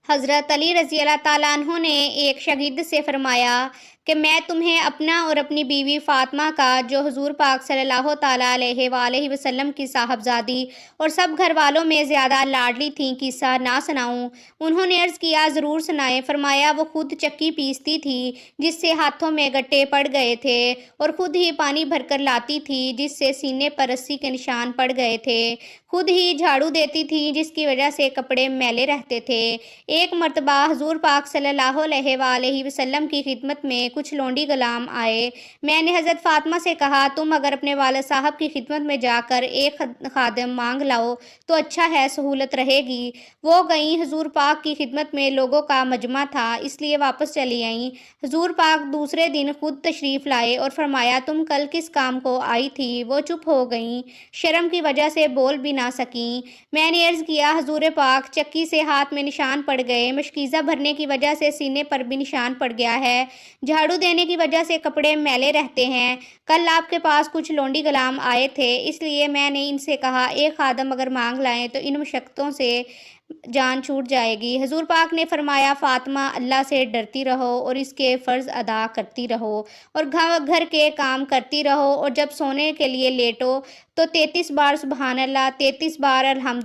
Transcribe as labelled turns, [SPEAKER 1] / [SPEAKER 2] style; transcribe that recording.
[SPEAKER 1] حضرت علی رضی اللہ تعالیٰ عنہ نے ایک شاگرد سے فرمایا کہ میں تمہیں اپنا اور اپنی بیوی فاطمہ کا، جو حضور پاک صلی اللہ تعالیٰ علیہ وآلہ وسلم کی صاحبزادی اور سب گھر والوں میں زیادہ لاڈلی تھیں، قصہ نہ سناؤں؟ انہوں نے عرض کیا، ضرور سنائیں۔ فرمایا، وہ خود چکی پیستی تھی جس سے ہاتھوں میں گٹے پڑ گئے تھے، اور خود ہی پانی بھر کر لاتی تھی جس سے سینے پر رسی کے نشان پڑ گئے تھے، خود ہی جھاڑو دیتی تھی جس کی وجہ سے کپڑے میلے رہتے تھے۔ ایک مرتبہ حضور پاک صلی اللہ علیہ وآلہ وسلم کی خدمت میں کچھ لونڈی غلام آئے۔ میں نے حضرت فاطمہ سے کہا، تم اگر اپنے والد صاحب کی خدمت میں جا کر ایک خادم مانگ لاؤ تو اچھا ہے، سہولت رہے گی۔ وہ گئیں۔ حضور پاک کی خدمت میں لوگوں کا مجمع تھا، اس لیے واپس چلی آئیں۔ حضور پاک دوسرے دن خود تشریف لائے اور فرمایا، تم کل کس کام کو آئی تھی؟ وہ چپ ہو گئیں، شرم کی وجہ سے بول بھی نہ سکیں۔ میں نے عرض کیا، حضور پاک، چکی سے ہاتھ میں نشان پڑ گئے، مشکیزہ بھرنے کی وجہ سے سینے پر بھی نشان پڑ گیا ہے، جھاڑو دینے کی وجہ سے کپڑے میلے رہتے ہیں۔ کل آپ کے پاس کچھ لونڈی غلام آئے تھے، اس لیے میں نے ان سے کہا، ایک خادم اگر مانگ لائیں تو ان مشقتوں سے جان چھوٹ جائے گی۔ حضور پاک نے فرمایا، فاطمہ، اللہ سے ڈرتی رہو اور اس کے فرض ادا کرتی رہو، اور گھر کے کام کرتی رہو، اور جب سونے کے لیے لیٹو تو 33 بار سبحان اللہ، 33 بار الحمد